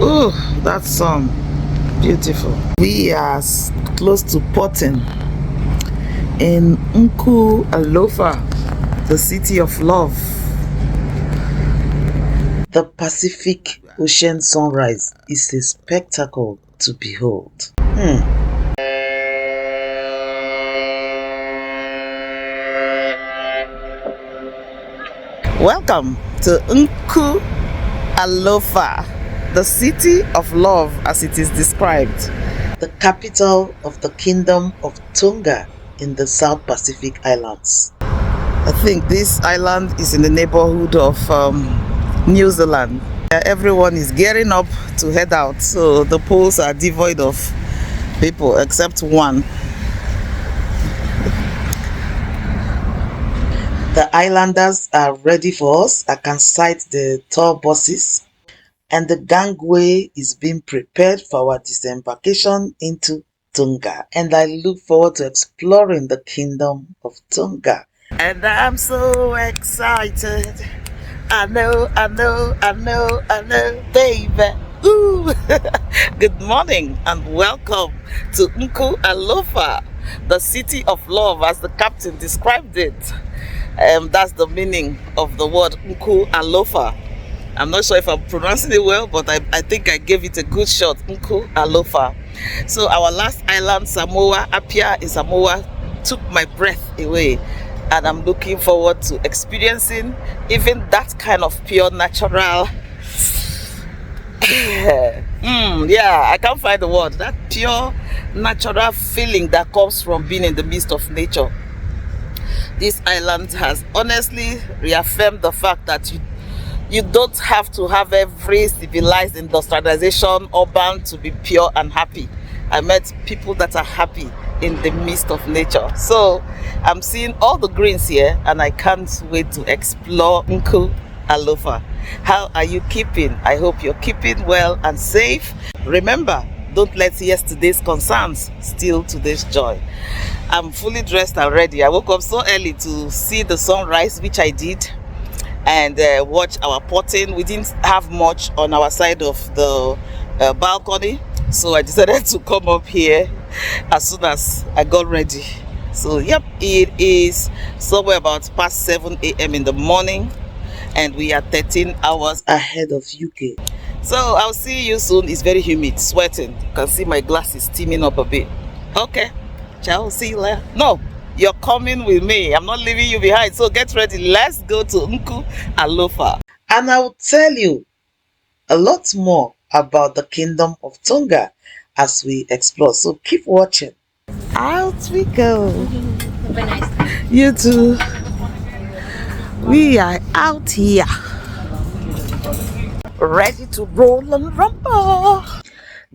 Oh, that sun, beautiful. We are close to porting in Nuku'alofa, the city of love. The Pacific Ocean sunrise is a spectacle to behold. Welcome to Nuku'alofa, the city of love as it is described. The capital of the Kingdom of Tonga in the South Pacific Islands. I think this island is in the neighborhood of New Zealand. Everyone is gearing up to head out, so the pools are devoid of people except one. The islanders are ready for us. I can sight the tour buses, and the gangway is being prepared for our disembarkation into Tonga. And I look forward to exploring the Kingdom of Tonga. And I'm so excited. I know, baby. Ooh. Good morning and welcome to Nuku'alofa, the city of love as the captain described it. That's the meaning of the word Nuku'alofa. I'm not sure if I'm pronouncing it well, but I think I gave it a good shot. Nuku'alofa. So our last island, Samoa, Apia in Samoa, took my breath away. And I'm looking forward to experiencing even that kind of pure natural I can't find the word. That pure natural feeling that comes from being in the midst of nature. This island has honestly reaffirmed the fact that you don't have to have every civilized industrialization urban to be pure and happy. I met people that are happy in the midst of nature. So I'm seeing all the greens here and I can't wait to explore Nuku'alofa. How are you keeping? I hope you're keeping well and safe. Remember, don't let yesterday's concerns steal today's joy. I'm fully dressed and ready. I woke up so early to see the sunrise, which I did, and watch our porting. We didn't have much on our side of the balcony, so I decided to come up here as soon as I got ready. So yep, it is somewhere about past 7 a.m. in the morning and we are 13 hours ahead of UK. So I'll see you soon. It's very humid, sweating. You can see my glasses steaming up a bit. Okay, ciao, see you later. No, you're coming with me. I'm not leaving you behind. So get ready. Let's go to Nuku'alofa. And I will tell you a lot more about the Kingdom of Tonga as we explore. So keep watching. Out we go. Have a nice day. You too. We are out here, ready to roll and rumble.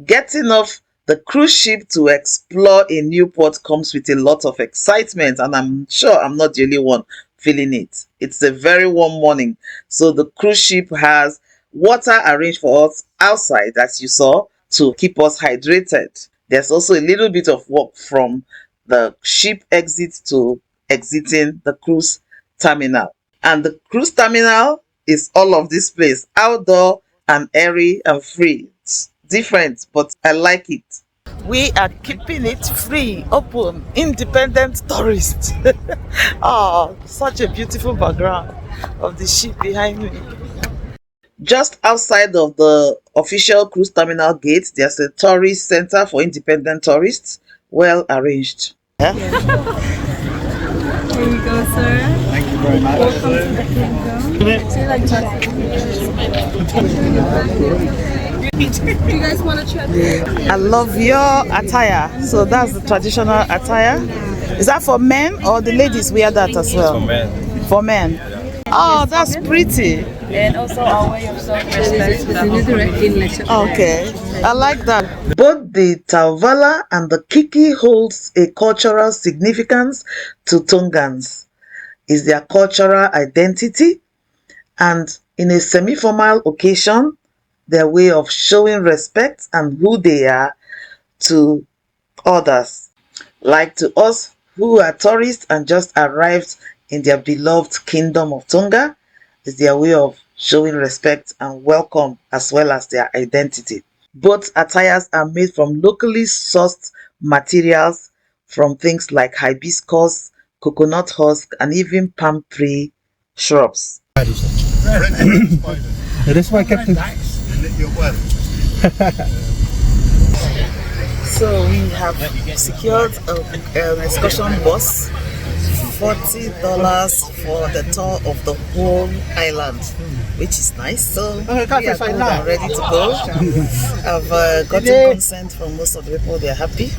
Getting off the cruise ship to explore a new port comes with a lot of excitement, and I'm sure I'm not the only one feeling it. It's a very warm morning, so the cruise ship has water arranged for us outside, as you saw, to keep us hydrated. There's also a little bit of walk from the ship exit to exiting the cruise terminal. And the cruise terminal is all of this place, outdoor and airy and free. It's different, but I like it. We are keeping it free, open, independent tourists. Oh, such a beautiful background of the ship behind me. Just outside of the official cruise terminal gate, there's a tourist center for independent tourists, well arranged. Here you go, sir. Thank you very much. Welcome to the kingdom. Do you like Do you guys want to try this? I love your attire. So that's the traditional attire. Is that for men or the ladies wear that as well? For men. For men. Oh, that's pretty. And also our way of self-respect. Okay, I like that. Both the Tauvala and the Kiki holds a cultural significance to Tongans. It's their cultural identity, and in a semi-formal occasion, their way of showing respect and who they are to others. Like to us who are tourists and just arrived in their beloved Kingdom of Tonga, is their way of showing respect and welcome as well as their identity. Both attires are made from locally sourced materials from things like hibiscus, coconut husk, and even palm tree shrubs. That's why Captain. So we have secured an excursion bus, $40 for the tour of the whole island, which is nice. So we are good and ready to go. I've gotten consent from most of the people, they are happy.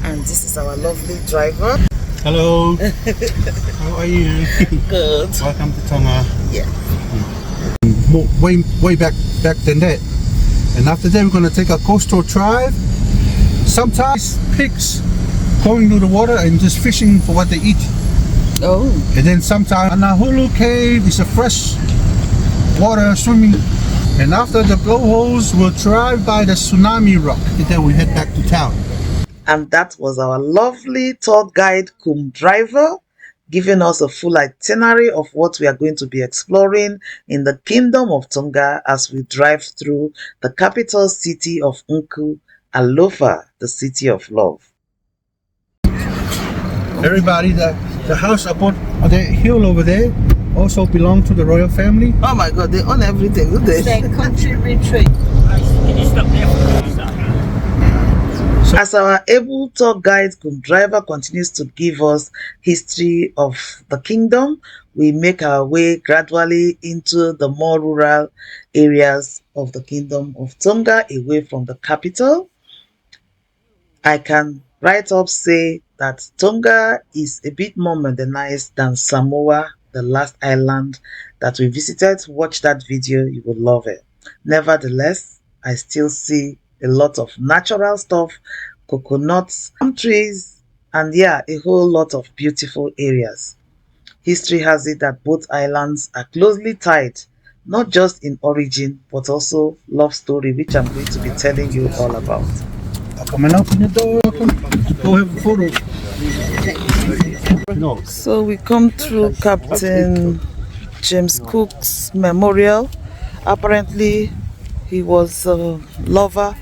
And this is our lovely driver. Hello. How are you? Good. Welcome to Tonga. Yeah. Way back than that. And after that, we're going to take a coastal drive. Sometimes pigs going to the water and just fishing for what they eat. Oh. And then sometimes Nahulu Cave is a fresh water swimming. And after the blowholes, we'll drive by the Tsunami Rock. And then we head back to town. And that was our lovely tour guide driver giving us a full itinerary of what we are going to be exploring in the Kingdom of Tonga as we drive through the capital city of Nuku'alofa, the city of love. Everybody, the house up on the hill over there also belong to the royal family. Oh my God, they own everything, do they? Their country retreat. As our able tour guide driver continues to give us history of the kingdom, we make our way gradually into the more rural areas of the Kingdom of Tonga, away from the capital. I can right up say that Tonga is a bit more modernized than Samoa, the last island that we visited. Watch that video, you will love it. Nevertheless, I still see a lot of natural stuff, coconuts, palm trees, and yeah, a whole lot of beautiful areas. History has it that both islands are closely tied, not just in origin, but also love story, which I'm going to be telling you all about. I'll come and open the door. Go have a photo. So we come through Captain James Cook's memorial. Apparently, he was a lover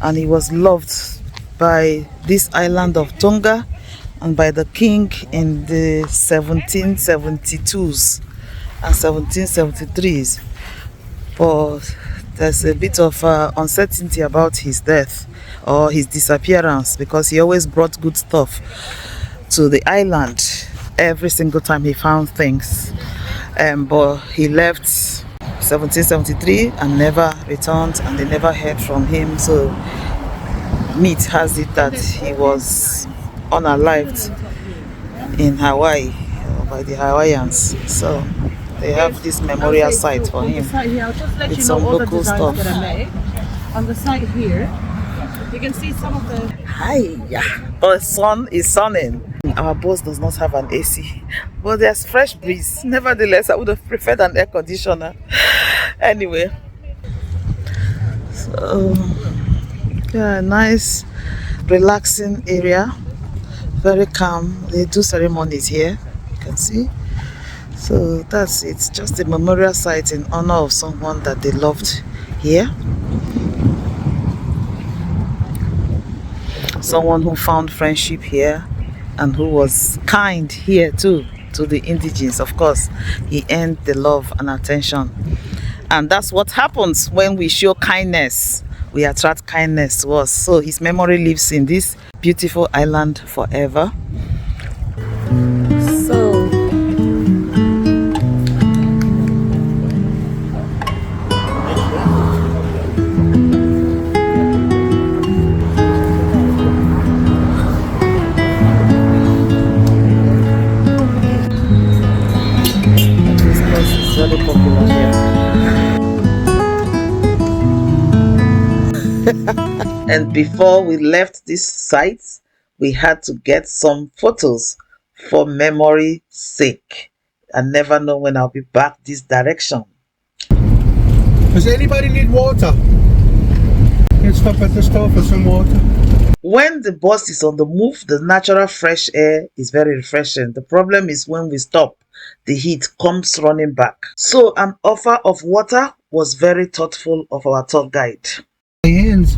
and he was loved by this island of Tonga and by the king in the 1772s and 1773s. But there's a bit of uncertainty about his death or his disappearance, because he always brought good stuff to the island every single time he found things. But he left 1773 and never returned, and they never heard from him. So myth has it that he was unalived in Hawaii by the Hawaiians. So they have this memorial site for him with some local stuff. On the side here, you can see some of the... Hi, yeah. The sun is sunning. Our bus does not have an AC, but there's fresh breeze. Nevertheless, I would have preferred an air conditioner. Anyway, so yeah, nice, relaxing area, very calm. They do ceremonies here, you can see. So that's it. Just a memorial site in honor of someone that they loved here. Someone who found friendship here and who was kind here too to the indigenes. Of course, he earned the love and attention. And that's what happens when we show kindness. We attract kindness to us. So his memory lives in this beautiful island forever. So very popular here. And before we left this site, we had to get some photos for memory's sake. I never know when I'll be back this direction. Does anybody need water? Let's stop at the store for some water. When the bus is on the move, the natural fresh air is very refreshing. The problem is when we stop the heat comes running back. So an offer of water was very thoughtful of our tour guide. Hands,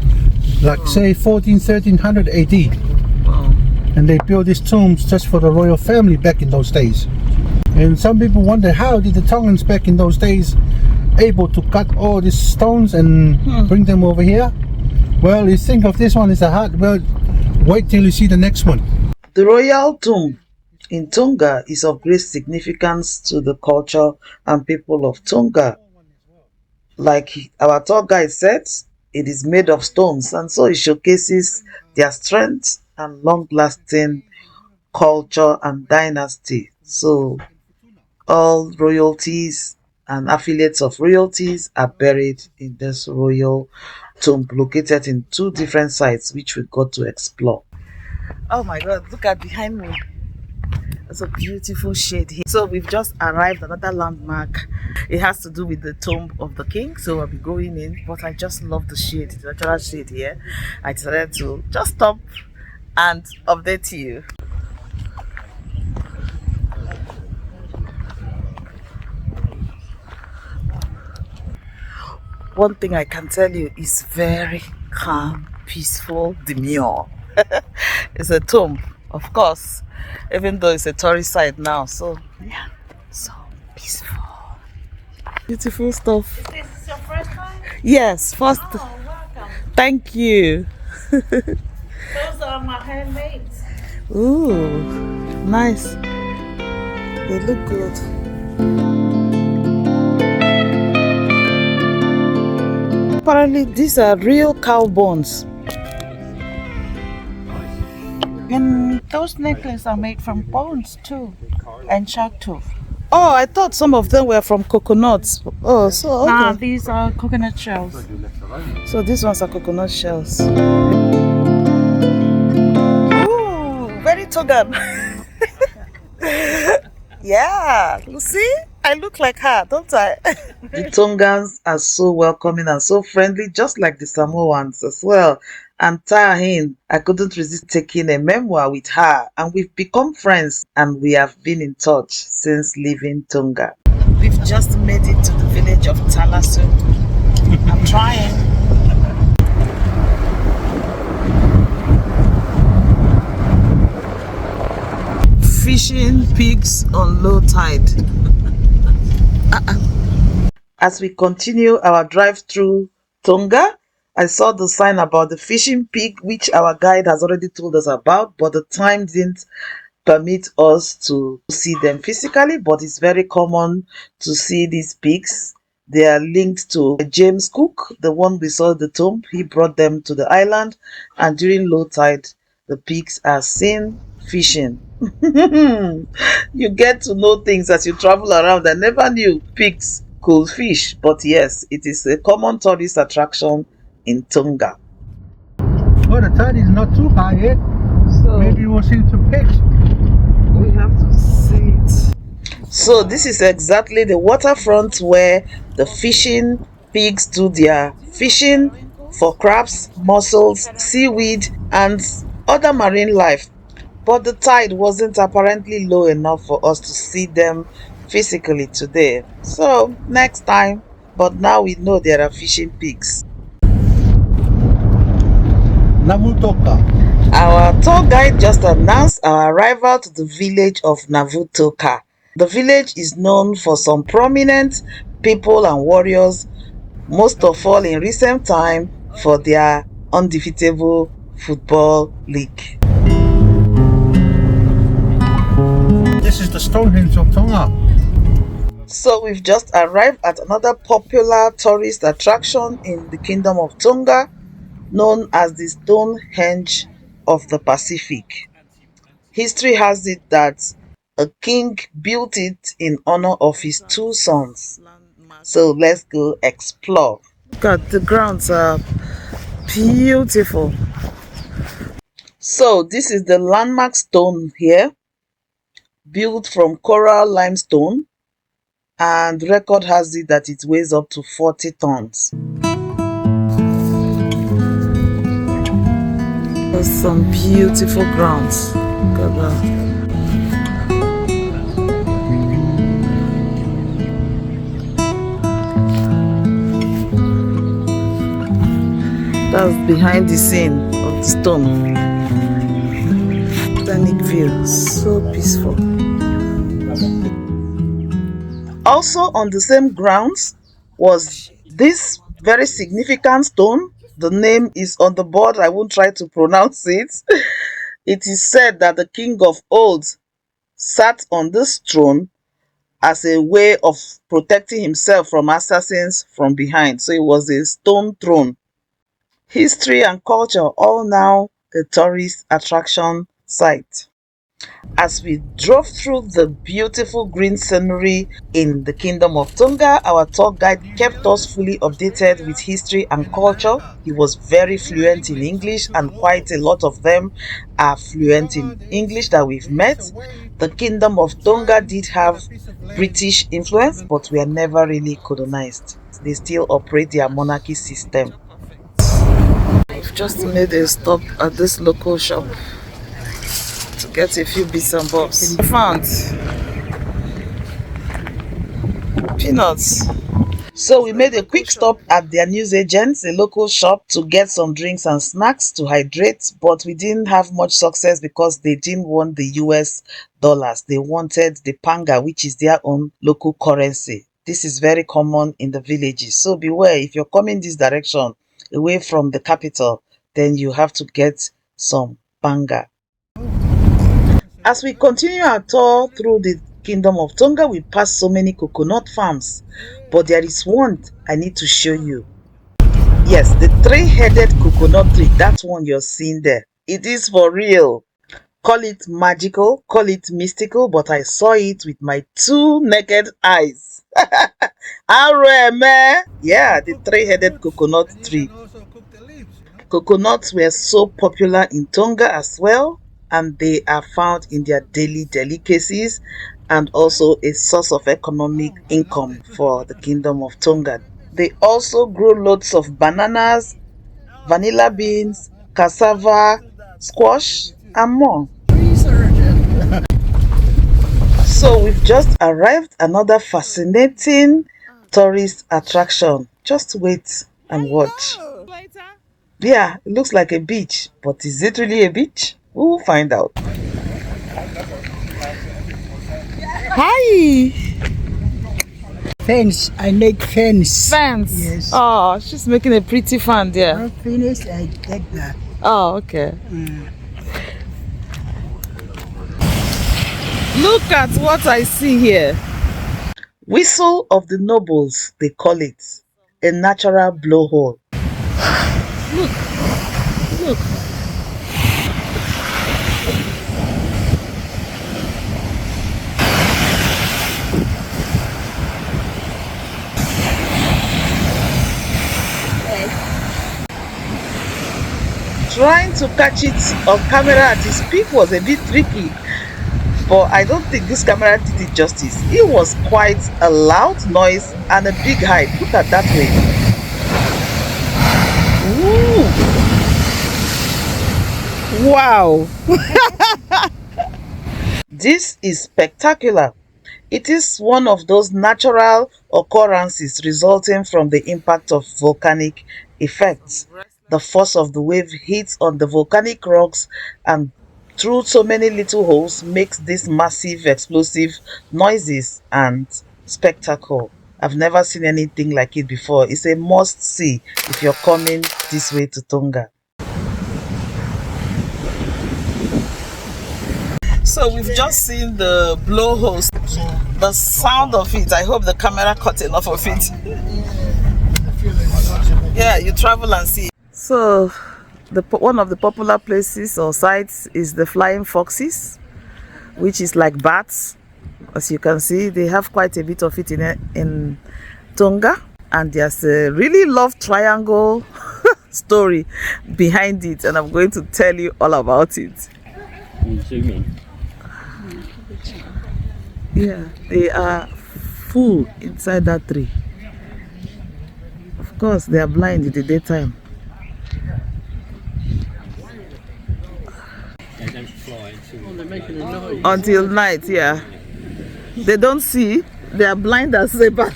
like say 1300 AD. And they built these tombs just for the royal family back in those days. And some people wonder, how did the Tongans back in those days able to cut all these stones and bring them over here? Well, you think of this one as a hut. Well, wait till you see the next one. The royal tomb in Tonga is of great significance to the culture and people of Tonga. Like our tour guide said, it is made of stones, and so it showcases their strength and long-lasting culture and dynasty. So all royalties and affiliates of royalties are buried in this royal tomb located in 2 different sites which we got to explore. Oh my god, look at behind me. It's a beautiful shade here. So we've just arrived at another landmark. It has to do with the tomb of the king, so I'll be going in, but I just love the shade, the natural shade here. I decided to just stop and update you. One thing I can tell you is very calm, peaceful, demure. It's a tomb, of course, even though it's a tourist site now. So yeah, so peaceful. Beautiful stuff. Is this your first time? Yes, first. Oh, welcome. Thank you. Those are my handmade. Ooh, nice. They look good. Apparently, these are real cow bones. And those necklaces are made from bones too, and shark tooth. Oh, I thought some of them were from coconuts. Oh, so okay. Nah, these are coconut shells. So these ones are coconut shells. Ooh, very Tongan. Yeah, you see? I look like her, don't I? The Tongans are so welcoming and so friendly, just like the Samoans as well. And Tahin, I couldn't resist taking a memoir with her, and we've become friends, and we have been in touch since leaving Tonga. We've just made it to the village of Talasu. I'm trying. Fishing pigs on low tide. As we continue our drive through Tonga, I saw the sign about the fishing pig, which our guide has already told us about, but the time didn't permit us to see them physically, but it's very common to see these pigs. They are linked to James Cook, the one we saw at the tomb. He brought them to the island, and during low tide, the pigs are seen fishing. You get to know things as you travel around. I never knew pigs could fish, but yes, it is a common tourist attraction in Tonga. Well, the tide is not too high yet. So maybe we'll see some pigs. We have to see it. So this is exactly the waterfront where the fishing pigs do their fishing for crabs, mussels, seaweed, and other marine life. But the tide wasn't apparently low enough for us to see them physically today. So next time, but now we know there are fishing pigs. Namutoka. Our tour guide just announced our arrival to the village of Navutoka. The village is known for some prominent people and warriors, most of all in recent time for their undefeatable football league. This is the Stonehenge of Tonga. So we've just arrived at another popular tourist attraction in the Kingdom of Tonga, known as the Stonehenge of the Pacific. History has it that a king built it in honor of his 2 sons. So let's go explore. God, the grounds are beautiful. So this is the landmark stone here, built from coral limestone, and record has it that it weighs up to 40 tons. There's some beautiful grounds. Look at that. That's behind the scene of the stone. Scenic view, so peaceful. Also on the same grounds was this very significant stone. The name is on the board. I won't try to pronounce it. It is said that the king of old sat on this throne as a way of protecting himself from assassins from behind. So it was a stone throne. History and culture, all now a tourist attraction site. As we drove through the beautiful green scenery in the Kingdom of Tonga, our tour guide kept us fully updated with history and culture. He was very fluent in English, and quite a lot of them are fluent in English that we've met. The Kingdom of Tonga did have British influence, but we are never really colonized. They still operate their monarchy system. We've just made a stop at this local shop to get a few bits and bobs. I found peanuts. So we made a quick stop at their newsagents, a local shop, to get some drinks and snacks to hydrate, but we didn't have much success because they didn't want the US dollars. They wanted the panga, which is their own local currency. This is very common in the villages. So beware, if you're coming this direction away from the capital, then you have to get some panga. As we continue our tour through the Kingdom of Tonga, we pass so many coconut farms, but there is one I need to show you. Yes, the three-headed coconut tree, that one you're seeing there. It is for real. Call it magical, call it mystical, but I saw it with my two naked eyes. Yeah, the three-headed coconut tree. Coconuts were so popular in Tonga as well, and they are found in their daily delicacies and also a source of economic income for the Kingdom of Tonga. They also grow loads of bananas, vanilla beans, cassava, squash, and more. So we've just arrived, another fascinating tourist attraction. Just wait and watch. Yeah, it looks like a beach, but is it really a beach? We'll find out. Hi! Fence. I make fence. Fence? Yes. Oh, she's making a pretty fan there. Not finished, I take that. Oh, okay. Look at what I see here. Whistle of the nobles, they call it. A natural blowhole. Look. Look. Trying to catch it on camera at its peak was a bit tricky, but I don't think this camera did it justice. It was quite a loud noise and a big height. Look at that way. Ooh. Wow. This is spectacular. It is one of those natural occurrences resulting from the impact of volcanic effects. The force of the wave hits on the volcanic rocks and through so many little holes makes these massive explosive noises and spectacle. I've never seen anything like it before. It's a must see if you're coming this way to Tonga. So we've just seen the blowholes. The sound of it, I hope the camera caught enough of it. Yeah, you travel and see. So, one of the popular places or sites is the Flying Foxes, which is like bats. As you can see, they have quite a bit of it in Tonga, and there's a really love triangle story behind it, and I'm going to tell you all about it. Can you zoom in? Yeah, they are full inside that tree. Of course, they are blind in the daytime. They don't fly until they're making a noise. Until night, yeah. They don't see, they are blind as a bat.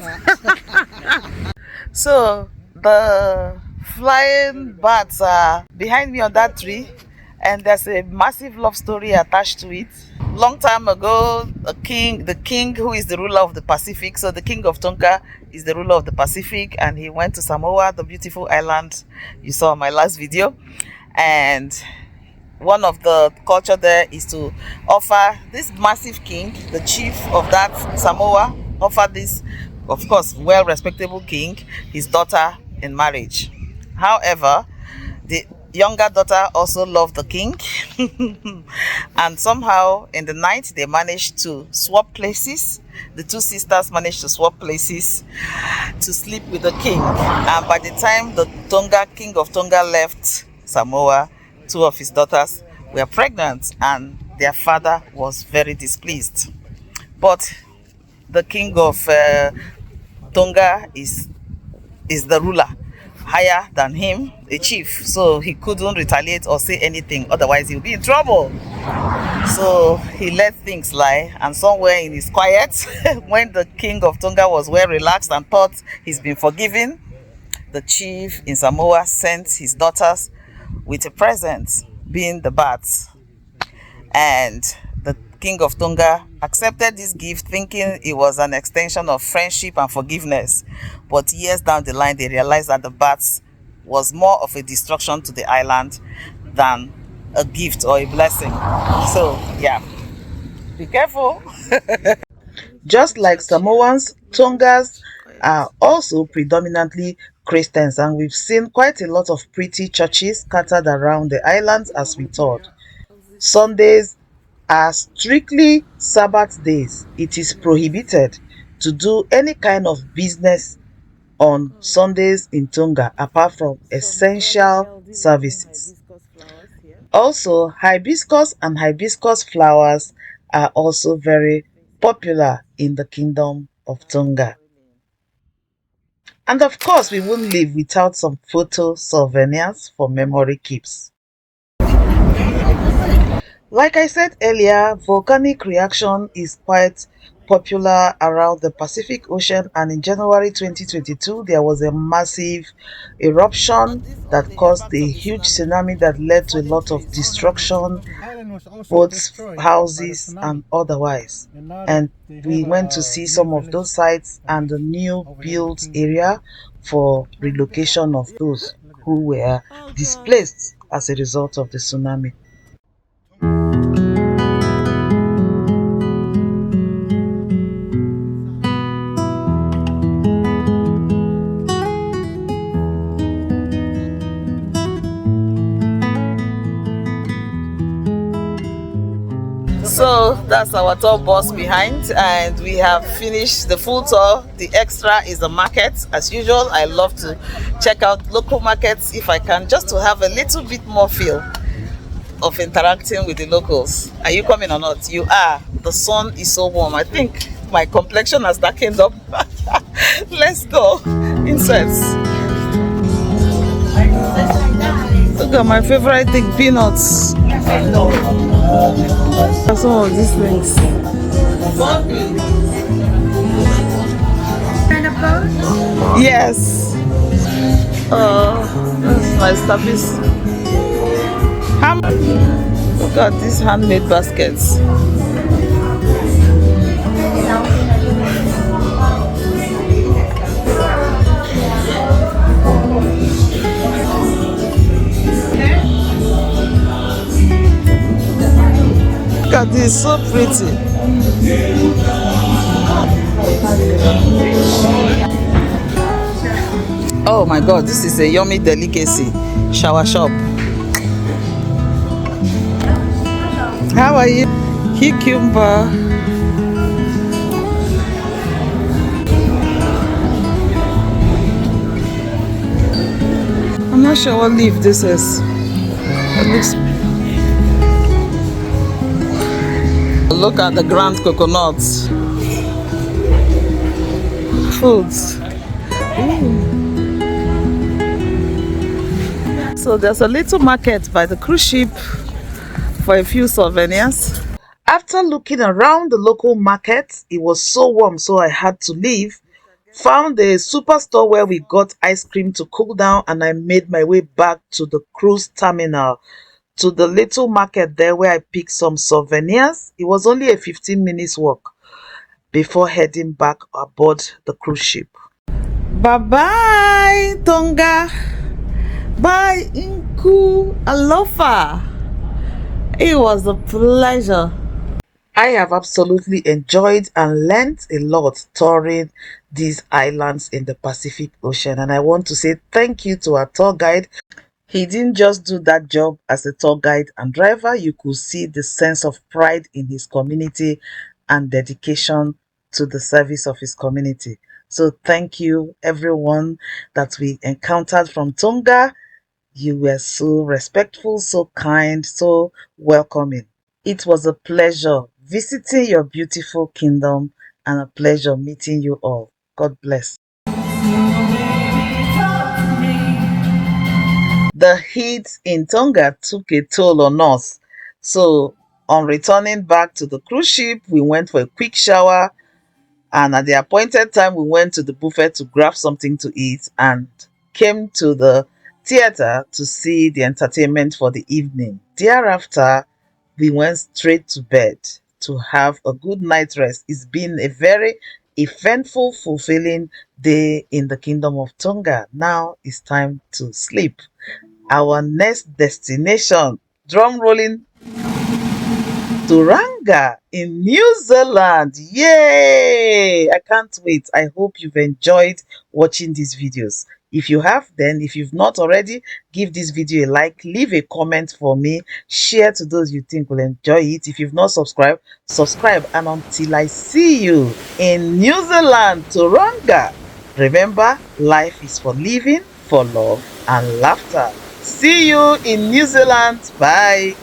So, the flying bats are behind me on that tree, and there's a massive love story attached to it. Long time ago, the king who is the ruler of the Pacific, so the king of Tonga is the ruler of the Pacific, and he went to Samoa, the beautiful island you saw in my last video. And one of the culture there is to offer this massive king, the chief of that Samoa, offer this, of course, well-respectable king, his daughter in marriage. However, the younger daughter also loved the king and somehow in the night they managed to swap places. The two sisters managed to swap places to sleep with the king, and by the time the king of Tonga left Samoa, two of his daughters were pregnant and their father was very displeased. But the king of Tonga is the ruler, higher than him, a chief, so he couldn't retaliate or say anything, otherwise he'll be in trouble. So he let things lie, and somewhere in his quiet when the king of Tonga was well relaxed and thought he's been forgiven, the chief in Samoa sent his daughters with a present, being the bats, and the king of Tonga accepted this gift thinking it was an extension of friendship and forgiveness. But years down the line, they realized that the bats was more of a destruction to the island than a gift or a blessing. So yeah, be careful. Just like Samoans, Tongas are also predominantly Christians, and we've seen quite a lot of pretty churches scattered around the islands as we toured. Sundays are strictly Sabbath days. It is prohibited to do any kind of business on Sundays in Tonga apart from essential services. Also, hibiscus and hibiscus flowers are also very popular in the Kingdom of Tonga. And of course, we wouldn't live without some photo souvenirs for memory keeps. Like I said earlier, volcanic reaction is quite popular around the Pacific Ocean, and in January 2022 there was a massive eruption that caused a huge tsunami that led to a lot of destruction, both houses and otherwise. And we went to see some of those sites and the new built area for relocation of those who were displaced as a result of the tsunami. So that's our tour bus behind, and we have finished the full tour. The extra is the market. As usual, I love to check out local markets if I can, just to have a little bit more feel of interacting with the locals. Are you coming or not? You are. The sun is so warm. I think my complexion has darkened up. Let's go inside. Look at my favorite thing, peanuts. Some of these things. Yes. That's my stuffies. Look at these handmade baskets. Look at this, so pretty. Oh my god, this is a yummy delicacy. Shower shop. How are you? Cucumber. I'm not sure what leaf this is. It looks. Look at the grand coconuts. Foods. Ooh. So there's a little market by the cruise ship for a few souvenirs. After looking around the local market, it was so warm, so I had to leave. Found a superstore where we got ice cream to cool down, and I made my way back to the cruise terminal, to the little market there where I picked some souvenirs. It was only a 15 minutes walk before heading back aboard the cruise ship. Bye bye, Tonga. Bye, Nuku'alofa. It was a pleasure. I have absolutely enjoyed and learned a lot touring these islands in the Pacific Ocean, and I want to say thank you to our tour guide. He didn't just do that job as a tour guide and driver. You could see the sense of pride in his community and dedication to the service of his community. So thank you everyone that we encountered from Tonga. You were so respectful, so kind, so welcoming. It was a pleasure visiting your beautiful kingdom and a pleasure meeting you all. God bless. The heat in Tonga took a toll on us. So on returning back to the cruise ship, we went for a quick shower, and at the appointed time we went to the buffet to grab something to eat and came to the theater to see the entertainment for the evening. Thereafter, we went straight to bed to have a good night rest. It's been a very eventful, fulfilling day in the Kingdom of Tonga. Now it's time to sleep. Our next destination, drum rolling, Tauranga in New Zealand. Yay! I can't wait. I hope you've enjoyed watching these videos. If you have, then if you've not already, give this video a like, leave a comment for me, share to those you think will enjoy it. If you've not subscribed, subscribe. And until I see you in New Zealand, Tauranga, remember, life is for living, for love and laughter. See you in New Zealand. Bye.